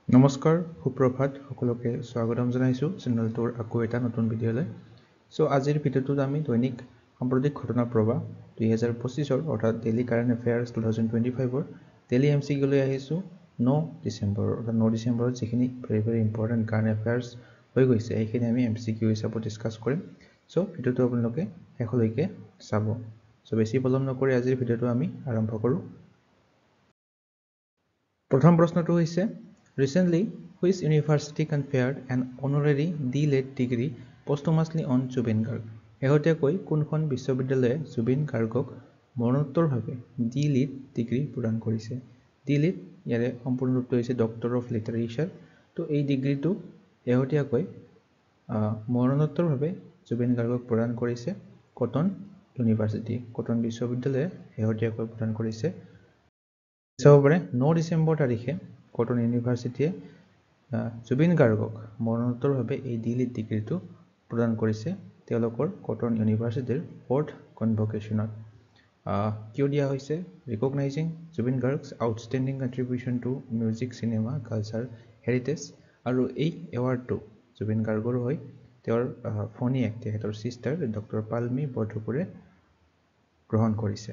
নমস্কাৰ সুপ্ৰভাত সকলোকে স্বাগতম জনাইছো চেনেলটোৰ আকৌ এটা নতুন ভিডিঅ'লৈ সো আজিৰ ভিডিঅ'টোত আমি দৈনিক সাম্প্ৰতিক ঘটনা প্ৰবাহ 2025 অৰ্থাৎ ডেইলি কাৰেণ্ট এফেয়াৰ্স 2025 ডেইলি এমসিকিউ লৈ আহিছো 9 ডিসেম্বৰ অৰ্থাৎ 9 ডিসেম্বৰত যিখিনি ভেৰি ইম্পৰ্টেন্ট কাৰেণ্ট এফেয়াৰ্স হৈ গৈছে এইখিনি আমি এমসিকিউ হিচাপত ডিসকাস কৰিম সো ভিডিঅ'টো আপোনালোকে শেষলৈকে চাব সো বেছি পলম নকৰি আজিৰ ভিডিঅ'টো আমি আৰম্ভ কৰো প্ৰথম প্ৰশ্নটো হৈছে Recently, which university conferred an honorary D.Litt degree posthumously on Zubin Garg? শেহতীয়াকৈ কোনখন বিশ্ববিদ্যালয়ে জুবিন গাৰ্গক মৰণোত্তৰভাৱে D.Litt ডিগ্ৰী প্ৰদান কৰিছে D.Litt ইয়াৰে সম্পূৰ্ণ ৰূপটো হৈছে ডক্টৰ অফ লিটাৰেচাৰ তো এই ডিগ্ৰীটো শেহতীয়াকৈ মৰণোত্তৰভাৱে জুবিন গাৰ্গক প্ৰদান কৰিছে কটন ইউনিভাৰ্চিটি কটন বিশ্ববিদ্যালয়ে শেহতীয়াকৈ প্ৰদান কৰিছে চাবৰে 9 ডিসেম্বৰ তাৰিখে কটন ইউনিভাৰ্চিটিয়ে জুবিন গাৰ্গক মৰণোত্তৰভাৱে এই D.Litt ডিগ্ৰীটো প্ৰদান কৰিছে তেওঁলোকৰ কটন ইউনিভাৰ্চিটিৰ 4th কনভকেশনত কিয় দিয়া হৈছে recognising Zubeen Garg's outstanding contribution to music cinema culture heritage আৰু এই এৱাৰ্ডটো জুবিন গাৰ্গৰ হৈ তেওঁৰ ফনিয়েক তেখেতৰ সিস্টাৰ ডক্টৰ পালমি বৰদপুৰে গ্ৰহণ কৰিছে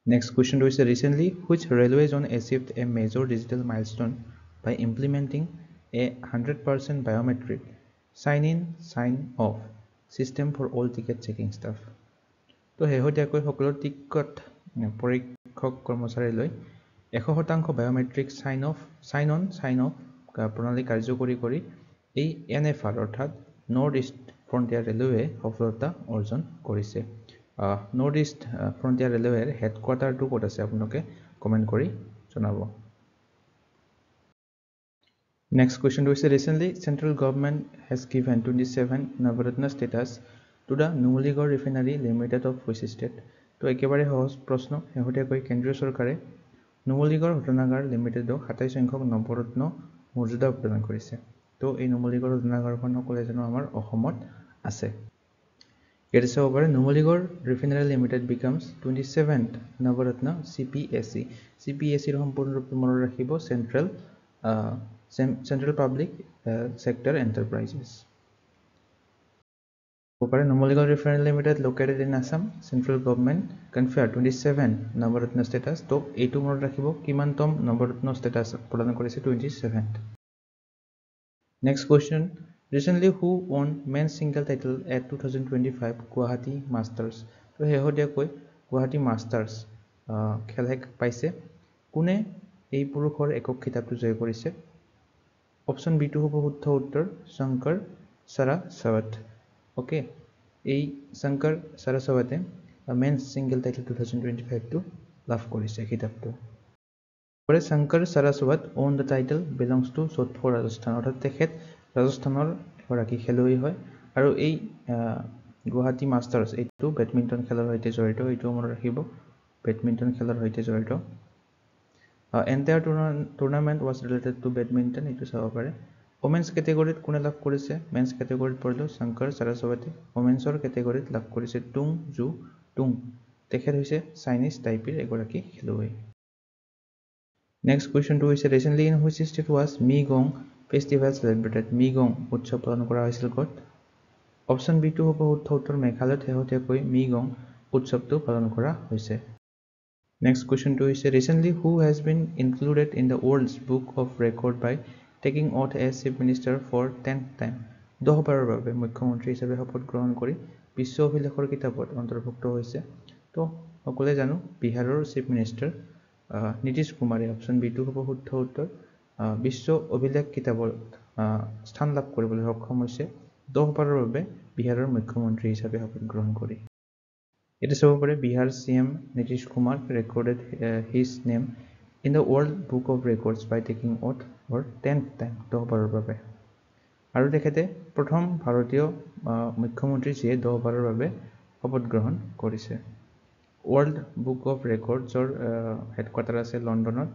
Next question is recently which railway zone achieved a major digital milestone by implementing a 100% biometric sign-in sign-off system for all ticket checking staff. তো শেহতীয়াকৈ সকলো টিকট পৰীক্ষক কৰ্মচাৰীলৈ 100% বায়োমেট্ৰিক sign-on sign-off প্ৰণালী কাৰ্যকৰী কৰি এই NFR অৰ্থাৎ নৰ্থ ইষ্ট ফ্ৰণ্টিয়াৰ ৰেলৱে সফলতা অৰ্জন কৰিছে নৰ্থ ইষ্ট ফ্ৰণ্টিয়াৰ ৰেলৱেৰ হেডকোৱাৰ্টাৰটো ক'ত আছে আপোনালোকে কমেন্ট কৰি জনাব Next question is recently central government has given 27 Navaratna status to the Numaligarh Refinery Limited of which state তো একেবাৰে সহজ প্ৰশ্ন শেহতীয়াকৈ কেন্দ্ৰীয় চৰকাৰে নুমলীগড় শোধনাগাৰ লিমিটেডক 27 সংখ্যক নৱৰত্ন মৰ্যাদা প্ৰদান কৰিছে তো এই নুমলীগড় শোধনাগাৰখন সকলোৱে জানো আমাৰ অসমত আছে It is over Numaligarh Refinery Limited becomes 27th Navaratna CPSE. CPSE ৰ সম্পূৰ্ণ ৰূপটো মনত ৰাখিব Central Public Sector Enterprises. Over Numaligarh Refinery Limited located in Assam, Central Government conferred 27 Navaratna status. তো এইটো মনত ৰাখিব কিমানতম নৱৰত্ন status প্ৰদান কৰিছে 27th. Next question. Recently, who won men's single title at 2025 Guwahati Masters? তো শেহতীয়াকৈ গুৱাহাটী মাষ্টাৰ্ছ খেল শেষ পাইছে কোনে এই পুৰুষৰ একক খিতাপটো জয় কৰিছে অপচন বি টু হ'ব শুদ্ধ উত্তৰ শংকৰ সাৰাস্বত ওকে এই শংকৰ সাৰাস্বতে মেন্স সিঙ্গল টাইটেল 2025 টো লাভ কৰিছে খিতাপটো পৰে Shankar সাৰাস্বত own the title belongs to Sodhpur Rajasthan অৰ্থাৎ তেখেত ৰাজস্থানৰ এগৰাকী খেলুৱৈ হয় আৰু এই গুৱাহাটী মাষ্টাৰ্ছ এইটো বেডমিণ্টন খেলৰ সৈতে জড়িত এইটো মনত ৰাখিব বেডমিণ্টন খেলৰ সৈতে জড়িত entire tournament was related to badminton এইটো চাব পাৰে ওমেন্স ক্যাটাগৰীত কোনে লাভ কৰিছে মেন্স ক্যাটাগৰীত পৰিলো শংকৰ সাৰাস্বতে ওমেন্সৰ ক্যাটাগৰীত লাভ কৰিছে টুং জু টুং তেখেত হৈছে চাইনিজ টাইপেৰ এগৰাকী খেলুৱৈ Next question to is recently in which state was Mi-Gong festival celebrated Mi-Gong উৎসৱ পালন কৰা হৈছিল ক'ত অপচন বি টু হ'ব শুদ্ধ উত্তৰ মেঘালয়ত শেহতীয়াকৈ Mi-Gong উৎসৱটো পালন কৰা হৈছে Next question to is recently who has been included in the World's Book of Record by taking oath as chief minister for 10th time 10 বাৰৰ বাবে মুখ্যমন্ত্ৰী হিচাপে শপত গ্ৰহণ কৰি বিশ্ব অভিলেখৰ কিতাপত অন্তৰ্ভুক্ত হৈছে তো সকলোৱে জানো বিহাৰৰ চিফ মিনিষ্টাৰ নীতিশ কুমাৰে অপচন বি টু হ'ব শুদ্ধ উত্তৰ বিশ্ব অভিলেখ কিতাপত স্থান লাভ কৰিবলৈ সক্ষম হৈছে 10 বাৰৰ বাবে বিহাৰৰ মুখ্যমন্ত্ৰী হিচাপে শপত গ্ৰহণ কৰি It is over Bihar CM Nitish Kumar recorded his name in the World Book of Records by taking oath for 10th time 10 বাৰৰ বাবে আৰু তেখেতে প্ৰথম ভাৰতীয় মুখ্যমন্ত্ৰী যিয়ে 10 বাৰৰ বাবে শপত গ্ৰহণ কৰিছে World Book of Records or headquarter আছে লণ্ডনত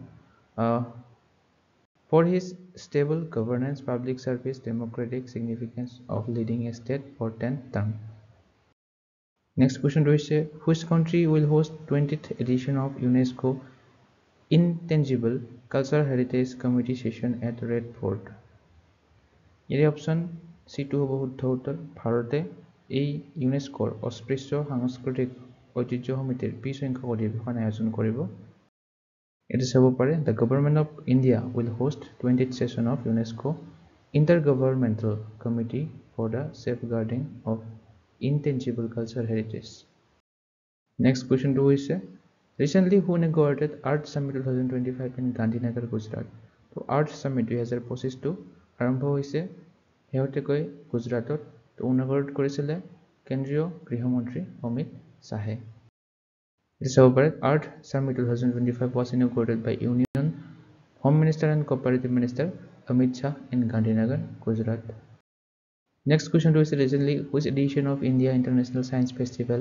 for his stable governance public service democratic significance of leading a state for 10th term Next question is which country will host 20th edition of UNESCO Intangible Cultural Heritage Committee session at Red Fort. এর option C2 হ'ব শুদ্ধ উত্তৰ ভাৰতে এই ইউনেস্কোৰ অস্পৃশ্য সাংস্কৃতিক ঐতিহ্য সমিতিৰ 20 সংখ্যক অধিৱেশন আয়োজন কৰিব এটো চাব পাৰে the government of India will host 20th session of UNESCO Intergovernmental Committee for the Safeguarding of Intangible Cultural Heritage. Next question 2 is recently who inaugurated Art Summit 2025 in Gandhinagar, Gujarat. So Art Summit 2025 to আৰম্ভ হৈছে হেহতেকৈ গুজৰাটত ইনঅগ্ৰেট কৰিছিল কেন্দ্ৰীয় গৃহমন্ত্ৰী অমিত শাহে This Art Summit 2025 was inaugurated by Union Home Minister and Cooperative Minister Amit Shah in Gandhinagar, Gujarat. Next question is recently which edition of India International Science Festival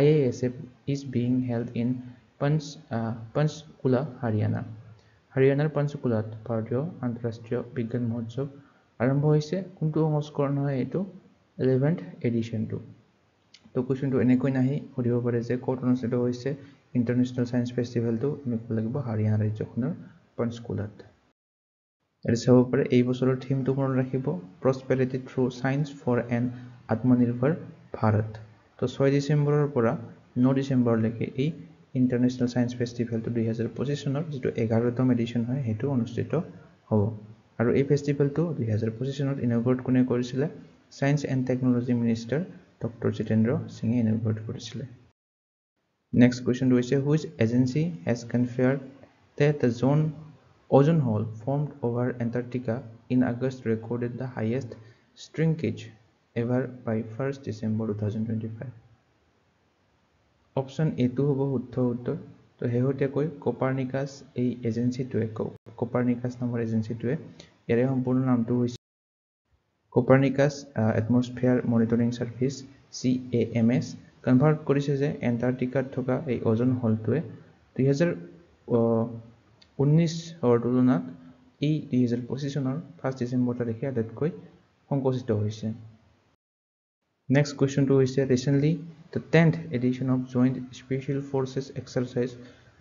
IISF is being held in Panchkula, Haryana. Haryanaৰ Panchkulat ভাৰতীয় আন্তঃৰাষ্ট্ৰীয় বিজ্ঞান মহোৎসৱ আৰম্ভ হৈছে কোনটো সংস্কৰণ হয় এটো 11th addition to তো কোৱেশ্চনটো এনেকৈ নাহি সুধিব পাৰে যে ক'ত অনুষ্ঠিত হৈছে ইন্টাৰনেশ্যনেল সায়েন্স ফেষ্টিভেলটো আমি ক'ব লাগিব হাৰিয়ানা ৰাজ্যখনৰ পঞ্চকুলাত এৰ চাব পাৰে এই বছৰৰ থিমটো মনত ৰাখিব প্ৰসপেৰিটি থ্ৰু সায়েন্স ফৰ এন আত্মনিৰ্ভৰ ভাৰত তো 6 ডিসেম্বৰৰ পৰা 9 ডিসেম্বৰলৈকে এই ইন্টাৰনেশ্যনেল সায়েন্স ফেষ্টিভেলটো 2025 চনৰ যেটো 11তম এডিশন হয় হেতু অনুষ্ঠিত হ'ব আৰু এই ফেষ্টিভেলটো 2025 চনত ইনঅগ্ৰেট কোনে কৰিছিল science and technology minister Dr. Jitendra Singh inaugurated কৰিছিল Next question is which agency has confirmed that the ozone hole formed over Antarctica in August recorded the highest shrinkage ever by 1st December 2025 Option A2 হ'ব শুদ্ধ উত্তৰ তো হেহতেকৈ Copernicus এই এজেন্সিটোৱে Copernicus নামৰ এজেন্সিটোৱে ইয়াৰ সম্পূৰ্ণ নামটো হৈছে Copernicus Atmosphere Monitoring Service CAMS convert কৰিছে যে এন্টাৰ্কটিকাত থকা এই ওজন হলটোৱে 2019 অৰ তুলনাত এই 2025 চনৰ 1 ডিসেম্বৰ তাৰিখে আটাইতকৈ সংকুচিত হৈছে Next question to is recently the 10th edition of Joint Special Forces exercise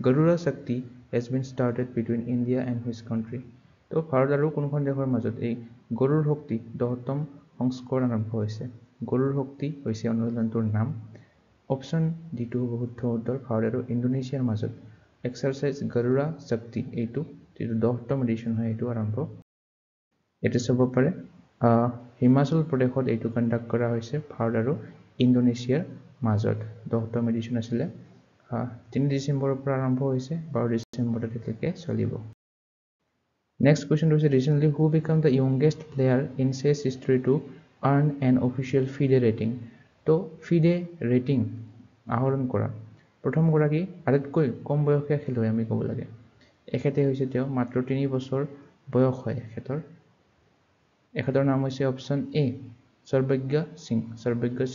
Garura Shakti has been started between India and which country তো ভাৰত আৰু কোনখন দেশৰ মাজত এই গৰুৰ শক্তি 10তম সংস্কৰণ আৰম্ভ হৈছে গৰুৰ শক্তি হৈছে অনুশীলনটোৰ নাম অপচন ডি2 হ'ব শুদ্ধ উত্তৰ ভাৰত আৰু ইণ্ডোনেছিয়াৰ মাজত এক্সাৰসাইজ গৰুৰা শক্তি এইটো যেটো 10তম এডিশন হয় এইটো আৰম্ভ এটো চাব পাৰে হিমাচল প্ৰদেশত এইটো কণ্ডাক্ট কৰা হৈছে ভাৰত আৰু ইণ্ডোনেছিয়াৰ মাজত 10তম এডিশন আছিল 3 ডিসেম্বৰৰ পৰা আৰম্ভ হৈছে 12 ডিসেম্বৰলৈকে চলিব Next question is recently who became the youngest player in chess history to earn an official FIDE rating. তো FIDE rating আহৰণ কৰা প্ৰথম গৰাকী আটাইতকৈ কম বয়সীয়া খেলুৱৈ আমি ক'ব লাগে এখেতে হৈছে তেওঁ মাত্ৰ 3 বছৰ বয়স হয় এখেতৰ নাম হৈছে অপচন এ সৰ্বজ্ঞ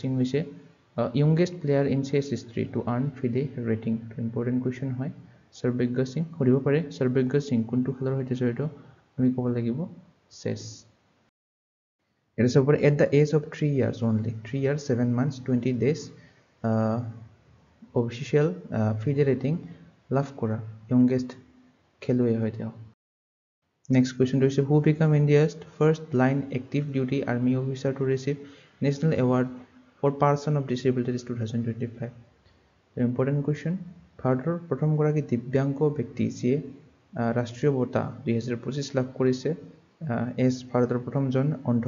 সিং হৈছে youngest player in chess history to earn FIDE rating to important question হয় সৰ্বজ্ঞ সিং সুধিব পাৰে সৰ্বজ্ঞ সিং কোনটো খেলৰ সৈতে জড়িত আমি ক'ব লাগিব চেছ It is over at the age of 3 years only 3 years 7 months 20 days official FIDE rating লাভ কৰা youngest খেলুৱৈ হয় তেওঁ Next question is who became India's first blind active duty army officer to receive national award for person of disabilities 2025 The important question ভাৰতৰ প্ৰথম গৰাকী দিব্যাংগ ব্যক্তি যিয়ে ৰাষ্ট্ৰীয় বঁটা 2025 লাভ কৰিছে এছ ভাৰতৰ প্ৰথমজন অন্ধ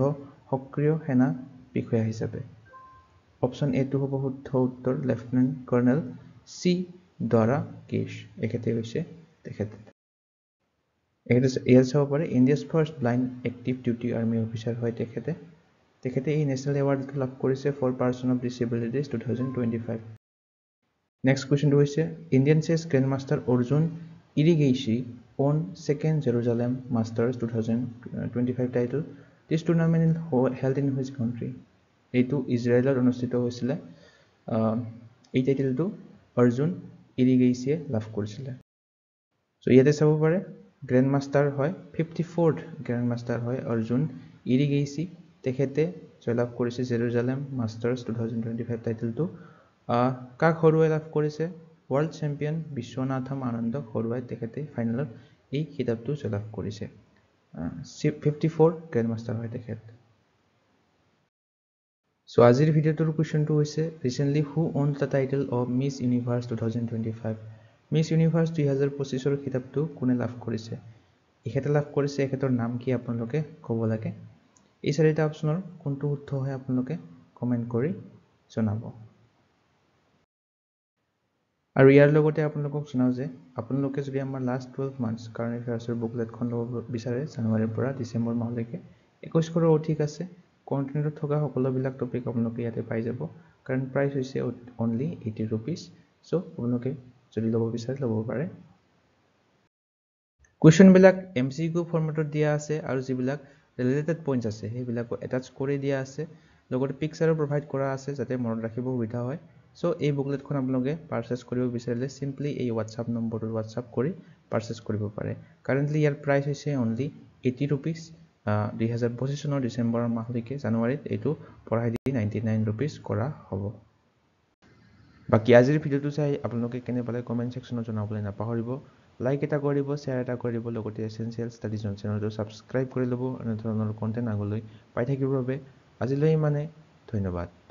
সক্ৰিয় সেনা বিষয়া হিচাপে অপচন এ2 হ'ব শুদ্ধ উত্তৰ লেফটেনেণ্ট কৰ্নেল সি দ্বাৰা কেশ এখেতে হৈছে ইয়াৰ চাব পাৰে India's first blind active duty army officer হয় তেখেতে এই নেশ্যনেল এৱাৰ্ডটো লাভ কৰিছে for person of disabilities 2025 Next question is Indian chess grandmaster Arjun Erigaisi won second Jerusalem Masters 2025 title. This tournament is held in which country? এইটো ইজৰাইলত অনুষ্ঠিত হৈছিল এই টাইটেলটো অৰ্জুন ইৰিগেইছিয়ে লাভ কৰিছিল সো ইয়াতে চাব পাৰে গ্ৰ্যান্ডমাষ্টাৰ হয় 54th গ্ৰ্যান্ডমাষ্টাৰ হয় অৰ্জুন ইৰিগেইছি তেখেতে জয়লাভ কৰিছে জেৰুজালেম মাষ্টাৰ্ছ 2025 টাইটেলটো কাক হৰুৱাই লাভ কৰিছে ৱৰ্ল্ড চেম্পিয়ন বিশ্বনাথম আনন্দক হৰুৱাই তেখেতে ফাইনেলত এই খিতাপটো জয়লাভ কৰিছে 54 গ্ৰেণ্ডমাষ্টাৰ হয় তেখেত সো আজিৰ ভিডিঅ'টোৰ কোৱেশ্চনটো হৈছে recently who owned the title of Miss Universe 2025 Miss Universe 2025 ৰ খিতাপটো কোনে লাভ কৰিছে এখেতে লাভ কৰিছে এখেতৰ নাম কি আপোনালোকে ক'ব লাগে এই চাৰিটা অপচনৰ কোনটো শুদ্ধ হয় আপোনালোকে কমেন্ট কৰি জনাব আৰু ইয়াৰ লগতে আপোনালোকক জনাও যে আপোনালোকে যদি আমাৰ লাষ্ট 12 মান্থছ কাৰেণ্ট এফেয়াৰ্ছৰ বুকলেটখন ল'ব বিচাৰে জানুৱাৰীৰ পৰা ডিসেম্বৰ মাহলৈকে 21 কৰৰৰ অধিক আছে কন্টেন্টত থকা সকলোবিলাক টপিক আপোনালোকে ইয়াতে পাই যাব কাৰেণ্ট প্ৰাইচ হৈছে অনলি 80 रुपीस সো আপোনালোকে যদি ল'ব বিচাৰে ল'ব পাৰে কোৱেশ্চন বিলাক এমসিকিউ ফৰমেটত দিয়া আছে আৰু যিবিলাক ৰিলেটেড পইণ্টছ আছে সেইবিলাকো এটাচ কৰি দিয়া আছে লগতে পিকচাৰো প্ৰভাইড কৰা আছে যাতে মনত ৰাখিব সুবিধা হয় সো এই বুকলেটখন আপোনালোকে পাৰচেজ কৰিব বিচাৰিলে সিম্পলি এই WhatsApp নম্বৰটো WhatsApp কৰি পাৰচেজ কৰিব পাৰে কাৰেন্টলি ইয়াৰ প্ৰাইচ হৈছে অনলি 80 रुपीस 2025 চনৰ ডিসেম্বৰ মাহলৈকে জানুৱাৰীত এইটো পঢ়াই দি 99 रुपीस কৰা হ'ব বাকি আজিৰ ভিডিঅ'টো চাই আপোনালোকে কেনে পালে কমেন্ট সেকশনত জনাবলৈ নাপাহৰিব লাইক এটা কৰিব শেয়াৰ এটা কৰিব লগতে এসেনশিয়েল ষ্টাডিজ চেনেলটো সাবস্ক্ৰাইব কৰি ল'ব এনে ধৰণৰ কন্টেন্ট আগলৈ পাই থাকিবৰ বাবে আজিলৈ মানে ধন্যবাদ